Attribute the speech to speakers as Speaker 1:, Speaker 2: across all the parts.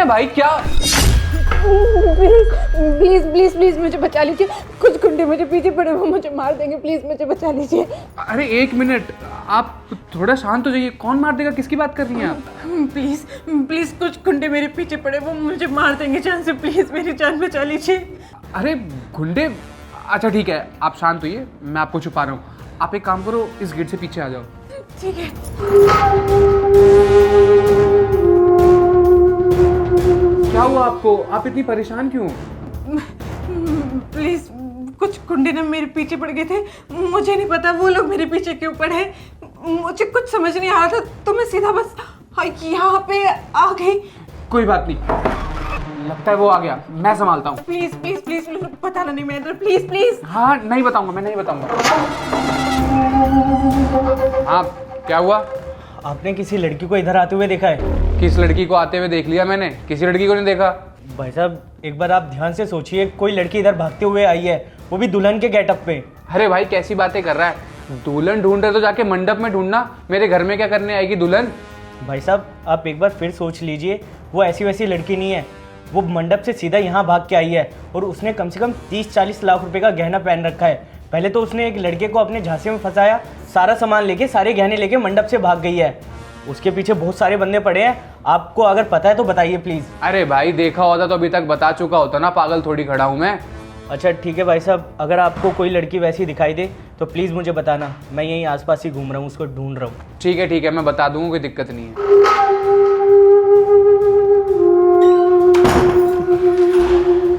Speaker 1: भाई, क्या?
Speaker 2: Please please please मुझे बचा लीजिए, कुछ गुंडे मुझे पीछे पड़े, वो मुझे मार देंगे, प्लीज मुझे बचा लीजिए।
Speaker 1: अरे एक मिनट, आप थोड़ा शांत हो जाइए। कौन मार देगा? किसकी बात कर रही हैं आप?
Speaker 2: प्लीज प्लीज कुछ गुंडे मेरे पीछे पड़े, वो मुझे मार देंगे जान से, प्लीज मेरी जान बचा लीजिए।
Speaker 1: अरे गुंडे? अच्छा ठीक है, आप शांत होइए, मैं आपको छुपा रहा हूँ। आप एक काम करो, इस गेट से पीछे आ जाओ।
Speaker 2: ठीक है।
Speaker 1: क्या हुआ आपको? आप इतनी परेशान क्यों?
Speaker 2: प्लीज कुछ गुंडे ना मेरे पीछे पड़ गए थे, मुझे नहीं पता वो लोग मेरे पीछे क्यों पड़े, मुझे कुछ समझ नहीं आ रहा था, तो मैं सीधा बस यहाँ पे आ गई।
Speaker 1: कोई बात नहीं, लगता है वो आ गया, मैं संभालता हूँ।
Speaker 2: प्लीज प्लीज प्लीज बताना नहीं मैं, प्लीज प्लीज।
Speaker 1: हाँ नहीं बताऊंगा, मैं नहीं बताऊंगा। हाँ क्या हुआ?
Speaker 3: आपने किसी लड़की को इधर आते हुए देखा है?
Speaker 1: किस लड़की को आते हुए देख लिया मैंने, किसी लड़की को नहीं देखा।
Speaker 3: भाई साहब एक बार आप ध्यान से सोचिए, कोई लड़की इधर भागते हुए आई है, वो भी दुल्हन के गेटअप पे।
Speaker 1: अरे भाई कैसी बातें कर रहा है? दुल्हन ढूंढ रहे तो जाके मंडप में ढूंढना, मेरे घर में क्या करने आएगी दुल्हन?
Speaker 3: भाई साहब आप एक बार फिर सोच लीजिए, वो ऐसी वैसी लड़की नहीं है, वो मंडप से सीधा यहाँ भाग के आई है और उसने कम से कम 30-40 लाख रुपए का गहना पहन रखा है। पहले तो उसने एक लड़के को अपने झांसे में फंसाया, सारा सामान लेके, सारे गहने लेके मंडप से भाग गई है। उसके पीछे बहुत सारे बंदे पड़े हैं, आपको अगर पता है तो बताइए प्लीज़।
Speaker 1: अरे भाई देखा होता तो अभी तक बता चुका होता ना, पागल थोड़ी खड़ा हूँ मैं।
Speaker 3: अच्छा ठीक है भाई साहब, अगर आपको कोई लड़की वैसी दिखाई दे तो प्लीज़ मुझे बताना, मैं यहीं आसपास ही घूम रहा हूँ, उसको ढूंढ रहा हूँ।
Speaker 1: ठीक है मैं बता दूंगा, कोई दिक्कत नहीं है।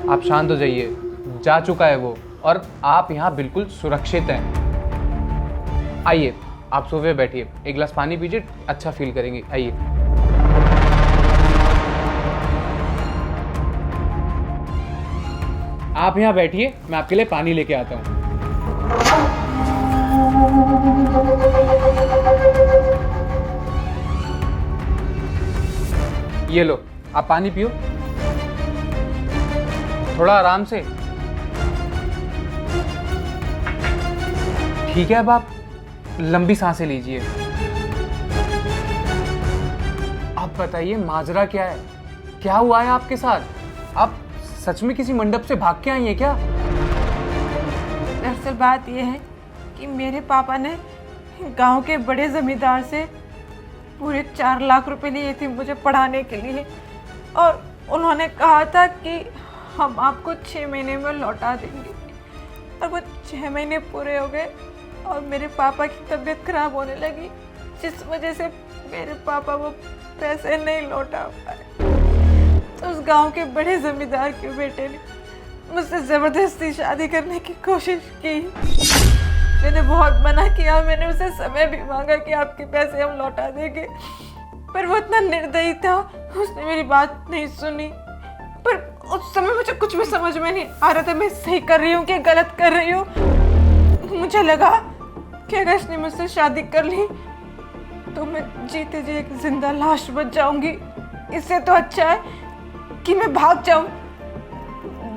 Speaker 1: आप शांत हो जाइए, जा चुका है वो और आप यहाँ बिल्कुल सुरक्षित हैं। आइए आप सोफे बैठिए, एक गिलास पानी पीजिए, अच्छा फील करेंगे। आइए। आप यहाँ बैठिए, मैं आपके लिए पानी लेके आता हूँ। ये लो, आप पानी पियो, थोड़ा आराम से। ठीक है, अब आप लंबी सांसें लीजिए। आप बताइए माजरा क्या है, क्या हुआ है आपके साथ? आप सच में किसी मंडप से भाग के आई हैं क्या?
Speaker 2: दरअसल बात यह है कि मेरे पापा ने गांव के बड़े जमींदार से पूरे 4 लाख रुपए लिए थे मुझे पढ़ाने के लिए, और उन्होंने कहा था कि हम आपको 6 महीने में लौटा देंगे। और वो 6 महीने पूरे हो गए और मेरे पापा की तबीयत खराब होने लगी, जिस वजह से मेरे पापा वो पैसे नहीं लौटा पाए। तो उस गांव के बड़े जमींदार के बेटे ने मुझसे ज़बरदस्ती शादी करने की कोशिश की। मैंने बहुत मना किया, मैंने उसे समय भी मांगा कि आपके पैसे हम लौटा देंगे, पर वो इतना निर्दयी था, उसने मेरी बात नहीं सुनी। पर उस समय मुझे कुछ भी समझ में नहीं आ रहा था, मैं सही कर रही हूँ कि गलत कर रही हूँ। मुझे लगा कि अगर इसने मुझसे शादी कर ली तो मैं जीते जी एक जिंदा लाश बच जाऊंगी, इससे तो अच्छा है कि मैं भाग जाऊं।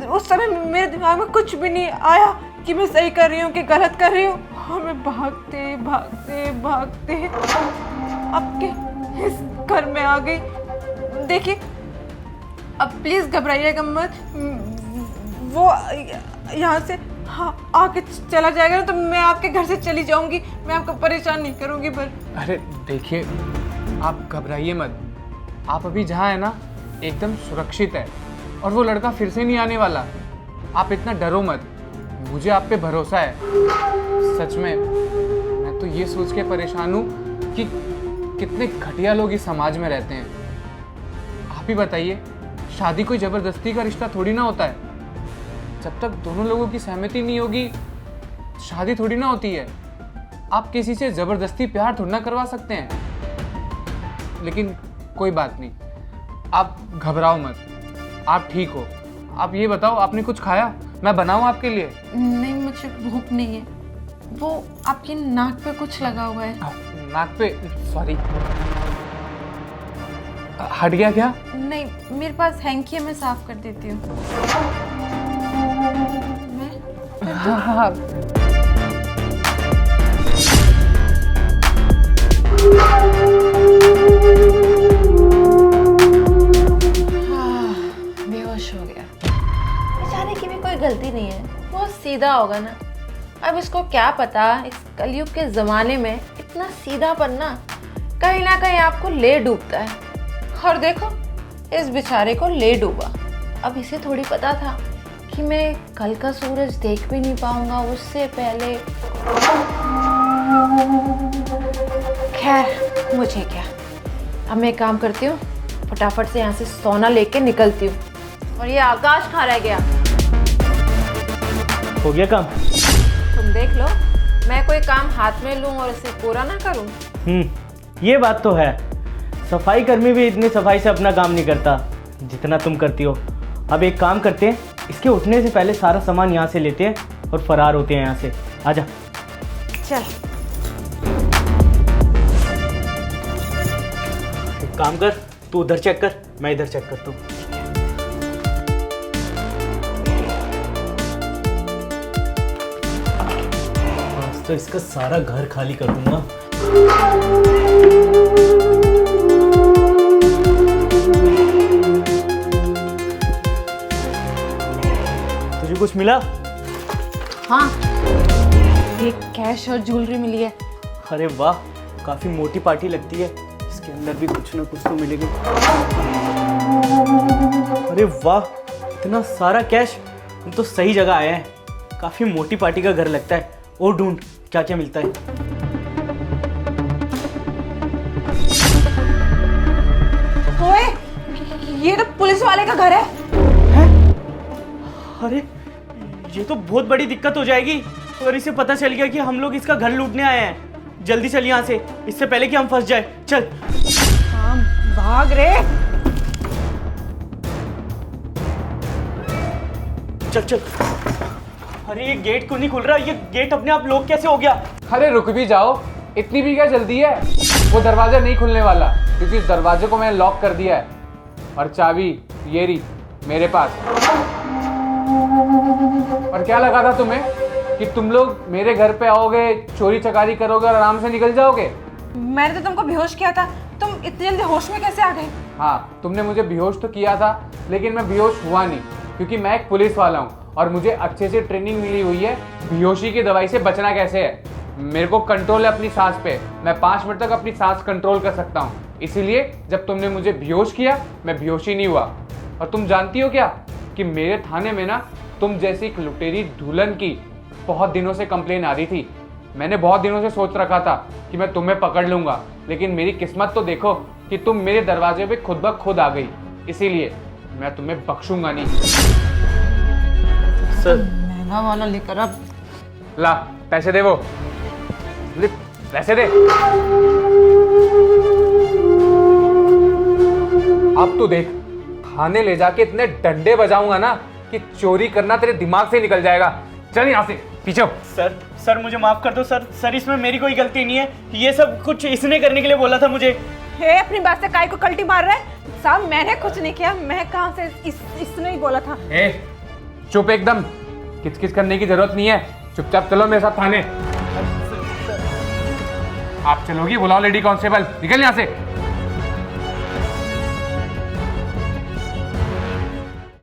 Speaker 2: उस समय मेरे दिमाग में कुछ भी नहीं आया कि मैं सही कर रही हूँ कि गलत कर रही हूँ, और मैं भागते भागते भागते आपके इस घर में आ गई। देखिए अब प्लीज घबराइएगा मत, वो यहाँ से हाँ आके चला जाएगा ना तो मैं आपके घर से चली जाऊंगी, मैं आपको परेशान नहीं करूंगी। पर
Speaker 1: अरे देखिए आप घबराइए मत, आप अभी जहाँ है ना एकदम सुरक्षित है और वो लड़का फिर से नहीं आने वाला। आप इतना डरो मत, मुझे आप पे भरोसा है। सच में मैं तो ये सोच के परेशान हूँ कि कितने घटिया लोग इस समाज में रहते हैं। आप ही बताइए, शादी कोई ज़बरदस्ती का रिश्ता थोड़ी ना होता है। जब तक दोनों लोगों की सहमति नहीं होगी शादी थोड़ी ना होती है। आप किसी से ज़बरदस्ती प्यार थोड़ी ना करवा सकते हैं। लेकिन कोई बात नहीं, आप घबराओ मत, आप ठीक हो। आप ये बताओ आपने कुछ खाया? मैं बनाऊं आपके लिए?
Speaker 2: नहीं मुझे भूख नहीं है, वो आपकी नाक पे कुछ लगा हुआ है।
Speaker 1: नाक पे? सॉरी, हट गया क्या?
Speaker 2: नहीं मेरे पास हैंकी है, मैं साफ कर देती हूँ।
Speaker 1: हाँ।
Speaker 2: गलती नहीं है, बहुत सीधा होगा ना। अब इसको क्या पता इस कलयुग के ज़माने में इतना सीधापन ना कहीं आपको ले डूबता है। और देखो इस बेचारे को ले डूबा। अब इसे थोड़ी पता था कि मैं कल का सूरज देख भी नहीं पाऊंगा उससे पहले। खैर मुझे क्या, अब मैं एक काम करती हूँ, फटाफट से यहाँ से सोना लेके निकलती हूँ। और ये आकाश कहाँ रह गया?
Speaker 3: हो गया काम?
Speaker 2: तुम देख लो, मैं कोई काम हाथ में लूँ और इसे पूरा ना करूँ।
Speaker 3: ये बात तो है। सफाई कर्मी भी इतनी सफाई से अपना काम नहीं करता जितना तुम करती हो। अब एक काम करते हैं, इसके उठने से पहले सारा सामान यहाँ से लेते हैं और फरार होते हैं यहाँ से। आजा।
Speaker 2: चल।
Speaker 3: एक काम कर, तू उधर चेक कर, मैं इधर चेक करता हूँ। आज तो इसका सारा घर खाली कर दूंगा। तुझे कुछ मिला?
Speaker 2: हाँ, एक कैश और ज्वेलरी मिली है।
Speaker 3: अरे वाह, काफी मोटी पार्टी लगती है। इसके अंदर भी कुछ ना कुछ तो मिलेगा। अरे वाह, इतना सारा कैश। हम तो सही जगह आए हैं। काफी मोटी पार्टी का घर लगता है। और ढूंढ क्या क्या मिलता है।
Speaker 2: ओए, ये तो पुलिस वाले का घर है।
Speaker 3: अरे ये तो बहुत बड़ी दिक्कत हो जाएगी अगर इसे पता चल गया कि हम लोग इसका घर लूटने आए हैं। जल्दी चल यहाँ से, इससे पहले कि हम फंस जाए। चल।
Speaker 2: हाँ, भाग रे।
Speaker 3: चल चल। अरे ये गेट क्यों नहीं खुल रहा? ये गेट अपने आप लॉक कैसे हो गया?
Speaker 1: अरे रुक भी जाओ, इतनी भी क्या जल्दी है? वो दरवाजा नहीं खुलने वाला क्योंकि इस दरवाजे को मैंने लॉक कर दिया है और चाबी ये रही मेरे पास। और क्या लगा था तुम्हें कि तुम लोग मेरे घर पे आओगे, चोरी चकारी करोगे और आराम से निकल जाओगे?
Speaker 2: मैंने तो तुमको बेहोश किया था, तुम इतनी जल्दी होश में कैसे आ गए?
Speaker 1: हाँ, तुमने मुझे बेहोश तो किया था लेकिन मैं बेहोश हुआ नहीं क्योंकि मैं एक पुलिस वाला हूँ और मुझे अच्छे से ट्रेनिंग मिली हुई है बेहोशी की दवाई से बचना कैसे है। मेरे को कंट्रोल है अपनी सांस पे, मैं 5 मिनट तक अपनी सांस कंट्रोल कर सकता हूँ। इसीलिए जब तुमने मुझे बेहोश किया मैं बेहोश ही नहीं हुआ। और तुम जानती हो क्या कि मेरे थाने में ना तुम जैसी एक लुटेरी दुल्हन की बहुत दिनों से कंप्लेन आ रही थी। मैंने बहुत दिनों से सोच रखा था कि मैं तुम्हें पकड़ लूंगा, लेकिन मेरी किस्मत तो देखो कि तुम मेरे दरवाजे पे खुद ब खुद आ गई। इसीलिए मैं तुम्हें बख्शूंगा नहीं।
Speaker 3: सर,
Speaker 2: महंगा वाला लेकर अब।
Speaker 1: ला पैसे दे, वो पैसे दे। अब तू देख, थाने ले जाके इतने डंडे बजाऊंगा ना कि चोरी करना तेरे दिमाग से निकल जाएगा। चल यहाँ से पीछे।
Speaker 3: सर मुझे माफ कर दो सर इसमें मेरी कोई गलती नहीं है। ये सब कुछ इसने करने के लिए बोला था मुझे।
Speaker 2: हे, अपनी बात से काय को कल्टी मार रहा है? साहब मैंने कुछ नहीं किया, मैं कहाँ से इसने ही बोला था।
Speaker 1: ए, चुप एकदम, किचकिच करने की जरूरत नहीं है। चुपचाप चलो मेरे साथ थाने। आप चलोगी? बुलाओ लेडी कांस्टेबल, निकल यहाँ से।